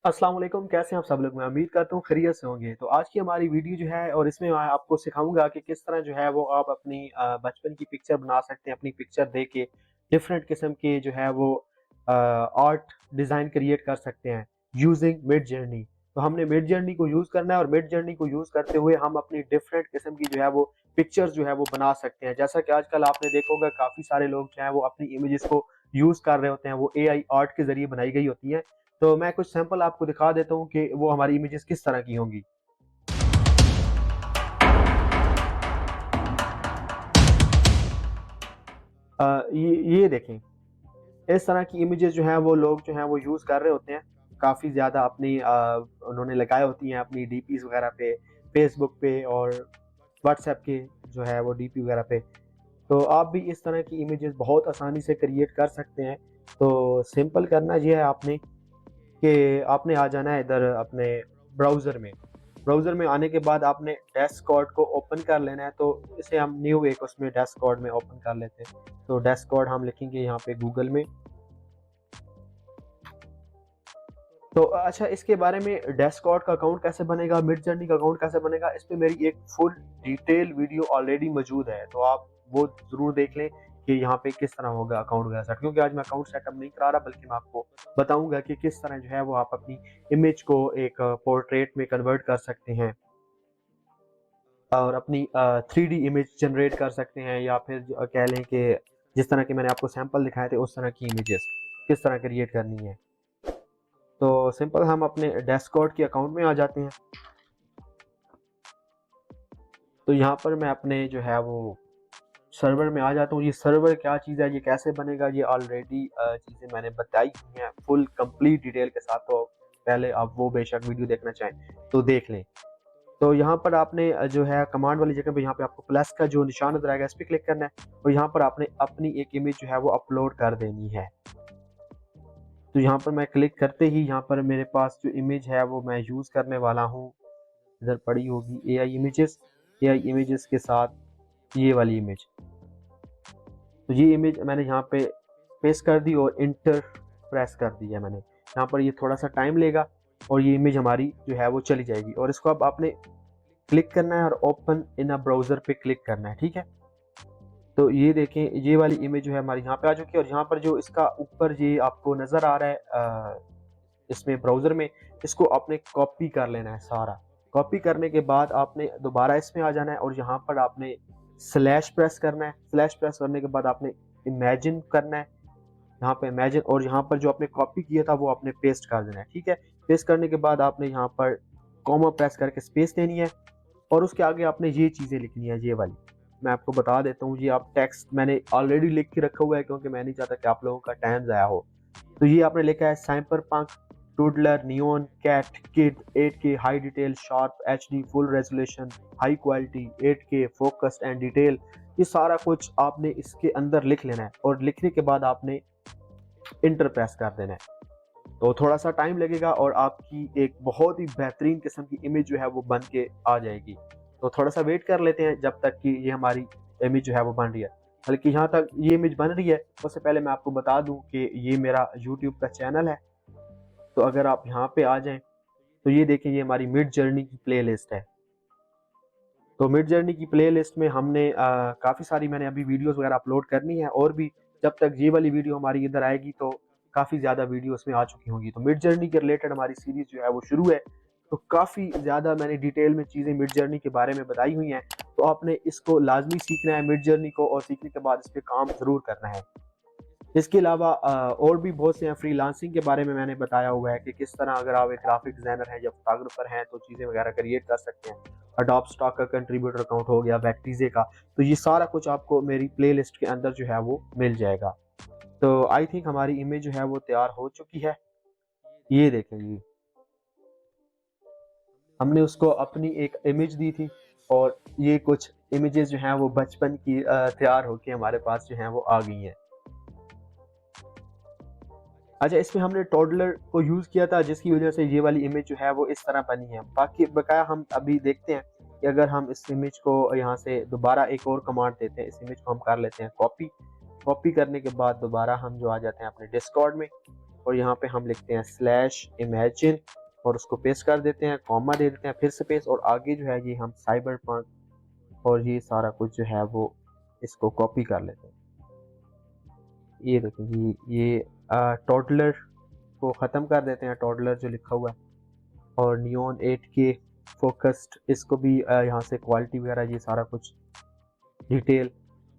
अस्सलाम वालेकुम, कैसे हैं आप सब लोग? मैं उम्मीद करता हूँ खैरियत से होंगे। तो आज की हमारी वीडियो जो है और इसमें मैं आपको सिखाऊँगा कि किस तरह जो है वो आप अपनी बचपन की पिक्चर बना सकते हैं, अपनी पिक्चर दे के डिफरेंट किस्म के जो है वो आर्ट डिज़ाइन क्रिएट कर सकते हैं यूज़िंग मिडजर्नी। तो हमने मिडजर्नी को यूज़ करना है और मिडजर्नी को यूज़ करते हुए हम अपनी डिफरेंट किस्म की जो है वो पिक्चर्स जो है वो बना सकते हैं। जैसा कि आजकल आपने देखा होगा काफ़ी सारे लोग जो हैं वो अपनी इमेजेस को यूज़ कर रहे होते हैं, वो एआई आर्ट के ज़रिए बनाई गई होती हैं। तो मैं कुछ सैंपल आपको दिखा देता हूँ कि वो हमारी इमेजेस किस तरह की होंगी। ये देखें, इस तरह की इमेजेस जो हैं वो लोग जो हैं वो यूज़ कर रहे होते हैं। काफ़ी ज़्यादा अपनी उन्होंने लगाई होती हैं अपनी डीपीज़ वगैरह पे, फ़ेसबुक पे और व्हाट्सऐप के जो है वो डीपी वगैरह पे। तो आप भी इस तरह की इमेजेस बहुत आसानी से क्रिएट कर सकते हैं। तो सिंपल करना ये है आपने कि आपने आ जाना है इधर अपने ब्राउज़र में। ब्राउज़र में आने के बाद आपने डैशबोर्ड को ओपन कर लेना है, तो इसे हम न्यू एक उसमें डैशबोर्ड में ओपन कर लेते हैं। तो डैशबोर्ड हम लिखेंगे यहाँ पे गूगल में। तो अच्छा, इसके बारे में डैशबोर्ड का अकाउंट कैसे बनेगा, मिडजर्नी का अकाउंट कैसे बनेगा, इस पे मेरी एक फुल डिटेल वीडियो ऑलरेडी मौजूद है। तो आप वो ज़रूर देख लें कि यहाँ पे किस तरह होगा अकाउंट वगैरह सेट, क्योंकि आज मैं अकाउंट सेटअप नहीं करा रहा, बल्कि मैं आपको बताऊँगा कि किस तरह जो है वो आप अपनी इमेज को एक पोर्ट्रेट में कन्वर्ट कर सकते हैं और अपनी 3D इमेज जनरेट कर सकते हैं, या फिर कह लें कि जिस तरह के मैंने आपको सैंपल दिखाए थे उस तरह की इमेजेस किस तरह क्रिएट करनी है। तो सिंपल हम अपने डैशबोर्ड के अकाउंट में आ जाते हैं। तो यहाँ पर मैं अपने जो है वो सर्वर में आ जाता हूँ। ये सर्वर क्या चीज़ है, ये कैसे बनेगा, ये ऑलरेडी चीज़ें मैंने बताई हुई हैं फुल कंप्लीट डिटेल के साथ। तो पहले आप वो बेशक वीडियो देखना चाहें तो देख लें। तो यहाँ पर आपने जो है कमांड वाली जगह पे यहाँ पे आपको प्लस का जो निशान नज़र आएगा, इस पे क्लिक करना है और यहाँ पर आपने अपनी एक इमेज जो है वो अपलोड कर देनी है। तो यहाँ पर मैं क्लिक करते ही यहाँ पर मेरे पास जो इमेज है वो मैं यूज़ करने वाला हूँ, इधर पड़ी होगी एआई इमेजेस के साथ ये वाली इमेज। तो ये इमेज मैंने यहाँ पे पेस्ट कर दी और इंटर प्रेस कर दी है मैंने। यहाँ पर ये थोड़ा सा टाइम लेगा और ये इमेज हमारी जो है वो चली जाएगी, और इसको अब आपने क्लिक करना है और ओपन इन अ ब्राउज़र पे क्लिक करना है, ठीक है? तो ये देखें, ये वाली इमेज जो है हमारी यहाँ पे आ चुकी है और यहाँ पर जो इसका ऊपर ये आपको नज़र आ रहा है इसमें ब्राउज़र में, इसको आपने कॉपी कर लेना है सारा। कॉपी करने के बाद आपने दोबारा इसमें आ जाना है और यहाँ पर आपने स्लैश प्रेस करना है। स्लैश प्रेस करने के बाद आपने इमेजिन करना है, यहाँ पे इमेजिन, और यहाँ पर जो आपने कॉपी किया था वो आपने पेस्ट कर देना है, ठीक है? पेस्ट करने के बाद आपने यहाँ पर कॉमा प्रेस करके स्पेस देनी है और उसके आगे आपने ये चीज़ें लिखनी है, ये वाली। मैं आपको बता देता हूँ, ये आप टेक्स्ट मैंने ऑलरेडी लिख के रखा हुआ है क्योंकि मैं नहीं चाहता कि आप लोगों का टाइम ज़ाया हो। तो ये आपने लिखा है cyberpunk toddler neon cat kid 8K high detail sharp HD full resolution high quality 8K focused and detail. ये सारा कुछ आपने इसके अंदर लिख लेना है और लिखने के बाद आपने इंटर प्रेस कर देना है। तो थोड़ा सा टाइम लगेगा और आपकी एक बहुत ही बेहतरीन किस्म की इमेज जो है वो बन के आ जाएगी। तो थोड़ा सा वेट कर लेते हैं जब तक कि ये हमारी इमेज जो है वो बन रही है। बल्कि यहाँ तक ये इमेज बन रही है उससे पहले मैं आपको बता दूं कि ये मेरा यूट्यूब का चैनल है। तो अगर आप यहाँ पे आ जाएं तो ये देखें, ये हमारी मिड जर्नी की प्लेलिस्ट है। तो मिड जर्नी की प्लेलिस्ट में हमने काफ़ी सारी मैंने अभी वीडियोस वगैरह अपलोड करनी है, और भी जब तक ये वाली वीडियो हमारी इधर आएगी तो काफ़ी ज़्यादा वीडियो उसमें आ चुकी होंगी। तो मिड जर्नी के रिलेटेड हमारी सीरीज़ जो है वो शुरू है। तो काफ़ी ज़्यादा मैंने डिटेल में चीज़ें मिड जर्नी के बारे में बताई हुई हैं। तो आपने इसको लाज़मी सीखना है मिड जर्नी को, और सीखने के बाद इस पे काम ज़रूर करना है। इसके अलावा और भी बहुत से हैं। फ्रीलांसिंग के बारे में मैंने बताया हुआ है कि किस तरह अगर आप एक ग्राफिक डिज़ाइनर हैं या फोटोग्राफर हैं तो चीज़ें वगैरह क्रिएट कर सकते हैं। अडोब स्टॉक का कंट्रीब्यूटर अकाउंट हो गया, बैक्टीजे का। तो ये सारा कुछ आपको मेरी प्लेलिस्ट के अंदर जो है वो मिल जाएगा। तो आई थिंक हमारी इमेज जो है वो तैयार हो चुकी है। ये देखें, ये हमने उसको अपनी एक इमेज दी थी और ये कुछ इमेजेस जो हैं वो बचपन की तैयार होके हमारे पास जो हैं वो आ गई हैं। अच्छा, इसमें हमने टॉडलर को यूज़ किया था जिसकी वज़ह से ये वाली इमेज जो है वो इस तरह बनी है। बाकी बकाया हम अभी देखते हैं कि अगर हम इस इमेज को यहाँ से दोबारा एक और कमांड देते हैं, इस इमेज को हम कर लेते हैं कॉपी। कॉपी करने के बाद दोबारा हम जो आ जाते हैं अपने डिस्कॉर्ड में। और यहाँ पे हम लिखते हैं स्लैश इमेजिन और उसको पेस्ट कर देते हैं, कॉमा दे देते हैं, फिर से पेस्ट, और आगे जो है ये हम साइबरपंक और ये सारा कुछ जो है वो इसको कॉपी कर लेते हैं। ये देखें जी, ये टोडलर को ख़त्म कर देते हैं, टोडलर जो लिखा हुआ है, और नियॉन 8K फोकस्ड इसको भी यहाँ से क्वालिटी वगैरह ये सारा कुछ डिटेल,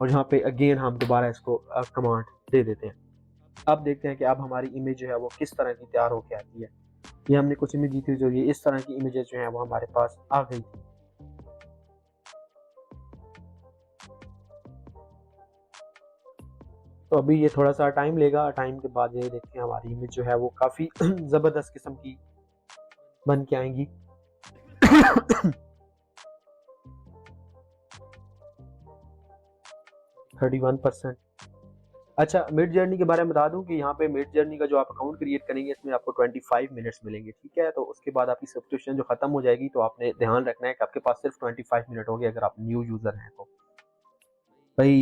और यहाँ पे अगेन हम दोबारा इसको कमांड दे देते हैं। अब देखते हैं कि अब हमारी इमेज जो है वो किस तरह की तैयार होकर आती है। ये हमने कुछ इमेज दी थी, जो ये इस तरह की इमेजेस जो है वो हमारे पास आ गई थी। तो अभी ये थोड़ा सा टाइम लेगा, टाइम के बाद ये देखते हैं हमारी इमेज जो है वो काफ़ी ज़बरदस्त किस्म की बन के आएंगी। 31%। अच्छा, मिड जर्नी के बारे में बता दूं कि यहाँ पे मिड जर्नी का जो आप अकाउंट क्रिएट करेंगे इसमें आपको 25 मिनट्स मिलेंगे, ठीक है। तो उसके बाद आपकी सब्सक्रिप्शन जो खत्म हो जाएगी, तो आपने ध्यान रखना है कि आपके पास सिर्फ 25 मिनट होंगे अगर आप न्यू यूज़र हैं तो। भाई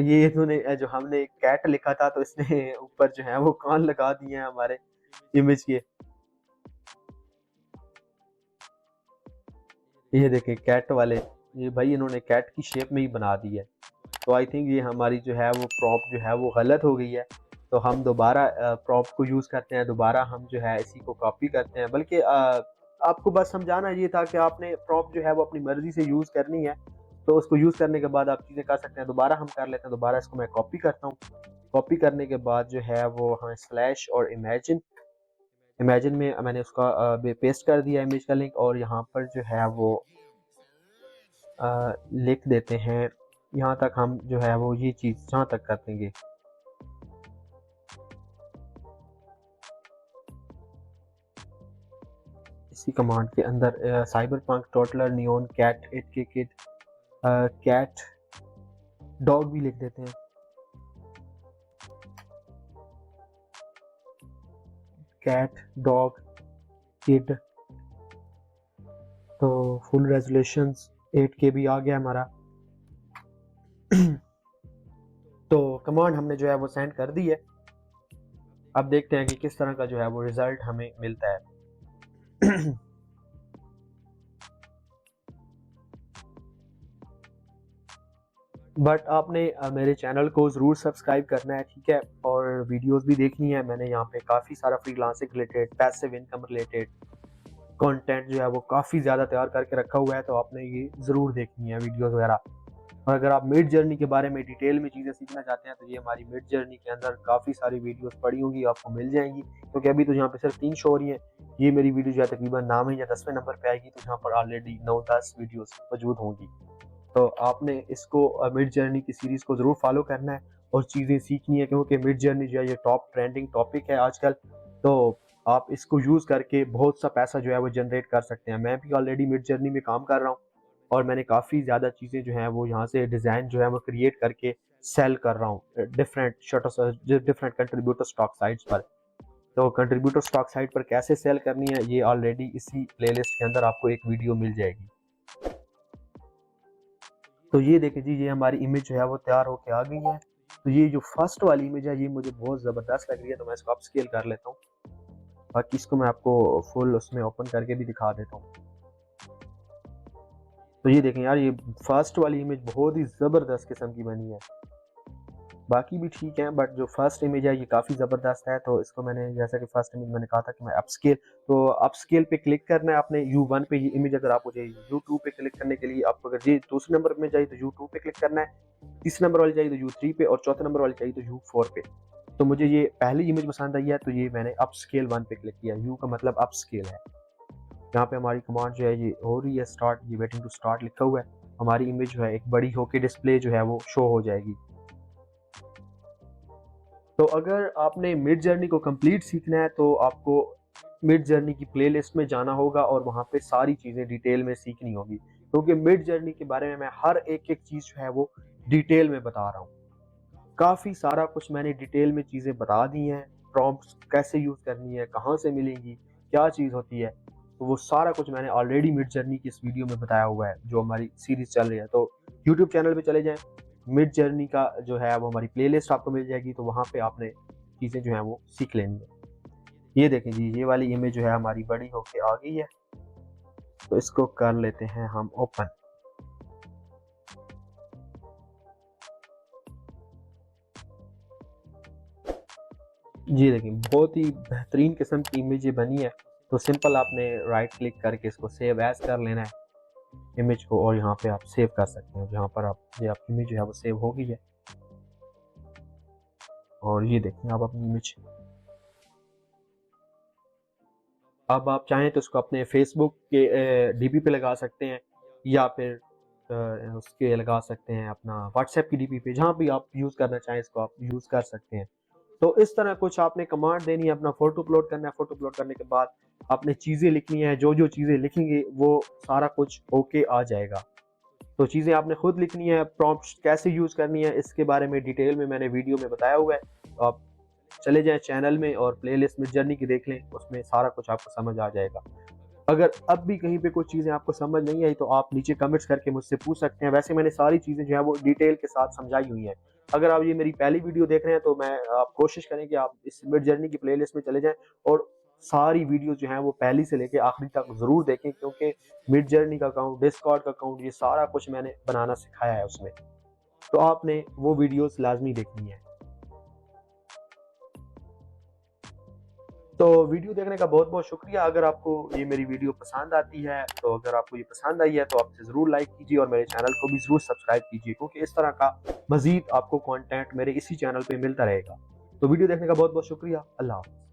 ये इन्होंने जो हमने कैट लिखा था तो इसने ऊपर जो है वो कान लगा दिए हैं हमारे इमेज के। ये देखें कैट वाले, ये भाई इन्होंने कैट की शेप में ही बना दी है। तो आई थिंक ये हमारी जो है वो प्रॉप जो है वो गलत हो गई है। तो हम दोबारा प्रॉप को यूज़ करते हैं, दोबारा हम जो है इसी को कॉपी करते हैं। बल्कि आपको बस समझाना ये था कि आपने प्रॉप जो है वो अपनी मर्ज़ी से यूज़ करनी है, तो उसको यूज़ करने के बाद आप चीज़ें कर सकते हैं। दोबारा हम कर लेते हैं, दोबारा इसको मैं कॉपी करता हूँ। कॉपी करने के बाद जो है वो हाँ स्लैश और इमेजिन, इमेजिन में मैंने उसका पेस्ट कर दिया इमेज का लिंक, और यहाँ पर जो है वो लिख देते हैं। यहाँ तक हम जो है वो ये चीज़ जहाँ तक कर देंगे, इसी कमांड के अंदर साइबरपंक टोटलर neon cat 8K kid cat dog भी लिख देते हैं, कैट डॉग किड। तो फुल रेजोल्यूशन 8K भी आ गया हमारा। तो कमांड हमने जो है वो सेंड कर दी है। अब देखते हैं कि किस तरह का जो है वो रिजल्ट हमें मिलता है। बट आपने मेरे चैनल को ज़रूर सब्सक्राइब करना है, ठीक है, और वीडियोस भी देखनी है। मैंने यहाँ पे काफ़ी सारा freelancing related, passive income related content जो है वो काफ़ी ज़्यादा तैयार करके रखा हुआ है, तो आपने ये ज़रूर देखनी है वीडियोस वगैरह। और अगर आप मिड जर्नी के बारे में डिटेल में चीज़ें सीखना चाहते हैं, तो ये हमारी मिड जर्नी के अंदर काफ़ी सारी वीडियोस पड़ी होंगी, आपको मिल जाएंगी। क्योंकि अभी तो यहाँ पे सिर्फ 3 शो हो रही हैं। ये मेरी वीडियो जो है तकरीबन 9वें या 10वें नंबर पे आएगी, तो यहाँ पर ऑलरेडी 9-10 वीडियोस मौजूद होंगी। तो आपने इसको मिड जर्नी की सीरीज़ को ज़रूर फॉलो करना है और चीज़ें सीखनी है, क्योंकि मिड जर्नी जो है ये टॉप ट्रेंडिंग टॉपिक है आजकल। तो आप इसको यूज़ करके बहुत सा पैसा जो है वो जनरेट कर सकते हैं। मैं भी ऑलरेडी मिड जर्नी में काम कर रहा हूँ, और मैंने काफ़ी ज़्यादा चीज़ें जो हैं वो यहाँ से डिज़ाइन जो है वो क्रिएट करके सेल कर रहा हूँ डिफरेंट कंट्रीब्यूटर स्टॉक साइट्स पर। तो कंट्रीब्यूटर स्टॉक साइट पर कैसे सेल करनी है, ये ऑलरेडी इसी प्लेलिस्ट के अंदर आपको एक वीडियो मिल जाएगी। तो ये देखें जी, ये हमारी इमेज जो है वो तैयार होके आ गई है। तो ये जो फर्स्ट वाली इमेज है ये मुझे बहुत ज़बरदस्त लग रही है, तो मैं इसको अपस्केल कर लेता हूँ। बाकी इसको मैं आपको फुल उसमें ओपन करके भी दिखा देता हूँ। तो ये देखें यार, ये फर्स्ट वाली इमेज बहुत ही ज़बरदस्त किस्म की बनी है। बाकी भी ठीक है, बट जो फर्स्ट इमेज है ये काफ़ी ज़बरदस्त है। तो इसको मैंने, जैसा कि फर्स्ट इमेज मैंने कहा था कि मैं अपस्केल, तो अपस्केल पे क्लिक करना है आपने U1 पे। ये इमेज अगर आपको चाहिए U2 पे क्लिक करने के लिए, आपको अगर ये दूसरे नंबर में चाहिए तो U2 पे क्लिक करना है, तीसरे नंबर वाली चाहिए तो U3 पे, और चौथे नंबर वाली चाहिए तो U4 पे। तो मुझे ये पहली इमेज पसंद आई है, तो ये मैंने अपस्केल 1 पे क्लिक किया। U का मतलब अपस्केल है। यहाँ पे हमारी कमांड जो है ये हो रही है स्टार्ट, ये वेटिंग टू स्टार्ट लिखा हुआ है। हमारी इमेज जो है एक बड़ी होके डिस्प्ले जो है वो शो हो जाएगी। तो अगर आपने मिड जर्नी को कंप्लीट सीखना है, तो आपको मिड जर्नी की प्लेलिस्ट में जाना होगा और वहाँ पे सारी चीज़ें डिटेल में सीखनी होगी, क्योंकि मिड जर्नी के बारे में मैं हर एक चीज़ जो है वो डिटेल में बता रहा हूँ। काफ़ी सारा कुछ मैंने डिटेल में चीज़ें बता दी हैं। प्रॉम्प्ट्स कैसे यूज़ करनी है, कहाँ से मिलेंगी, क्या चीज़ होती है, तो वो सारा कुछ मैंने ऑलरेडी मिड जर्नी की इस वीडियो में बताया हुआ है, जो हमारी सीरीज़ चल रही है। तो यूट्यूब चैनल पे चले जाएँ, मिड जर्नी का जो है वो हमारी प्लेलिस्ट आपको मिल जाएगी, तो वहाँ पे आपने चीज़ें जो हैं वो सीख लेनी है। ये देखें जी, ये वाली इमेज जो है हमारी बड़ी होके आ गई है। तो इसको कर लेते हैं हम ओपन। जी देखिए, बहुत ही बेहतरीन किस्म की इमेज ये बनी है। तो सिंपल आपने राइट क्लिक करके इसको सेव एज़ कर लेना है इमेज को, और यहाँ पे आप सेव कर सकते हैं। जहाँ पर आप ये आपकी इमेज जो है वो सेव हो गई है। और ये देखें आप अपनी इमेज, अब आप चाहें तो इसको अपने फेसबुक के डीपी पे लगा सकते हैं, या फिर उसके लगा सकते हैं अपना व्हाट्सएप की डीपी पे, जहाँ भी आप यूज़ करना चाहें इसको आप यूज़ कर सकते हैं। तो इस तरह कुछ आपने कमांड देनी है, अपना फ़ोटो अपलोड करना है, फ़ोटो अपलोड करने के बाद आपने चीज़ें लिखनी है, जो-जो चीज़ें लिखेंगे वो सारा कुछ ओके आ जाएगा। तो चीज़ें आपने खुद लिखनी है, प्रॉम्प्ट्स कैसे यूज़ करनी है इसके बारे में डिटेल में मैंने वीडियो में बताया हुआ है। तो आप चले जाएँ चैनल में और प्लेलिस्ट मिडजर्नी की देख लें, उसमें सारा कुछ आपको समझ आ जाएगा। अगर अब भी कहीं पे कुछ चीज़ें आपको समझ नहीं आई तो आप नीचे कमेंट्स करके मुझसे पूछ सकते हैं। वैसे मैंने सारी चीज़ें जो है वो डिटेल के साथ समझाई हुई हैं। अगर आप ये मेरी पहली वीडियो देख रहे हैं तो आप कोशिश करें कि आप इस मिड जर्नी की प्लेलिस्ट में चले जाएँ और सारी वीडियो जो हैं वो पहली से लेके आखिरी तक ज़रूर देखें, क्योंकि मिड जर्नी का अकाउंट, डिस्कॉर्ड का अकाउंट, ये सारा कुछ मैंने बनाना सिखाया है उसमें। तो आपने वो वीडियोज़ लाज़मी देखनी है। तो वीडियो देखने का बहुत-बहुत शुक्रिया। अगर आपको ये मेरी वीडियो पसंद आती है, तो अगर आपको ये पसंद आई है, तो आप इसे ज़रूर लाइक कीजिए और मेरे चैनल को भी ज़रूर सब्सक्राइब कीजिए, क्योंकि इस तरह का मज़ीद आपको कंटेंट मेरे इसी चैनल पे मिलता रहेगा। तो वीडियो देखने का बहुत-बहुत शुक्रिया। अल्लाह हाफ़िज़।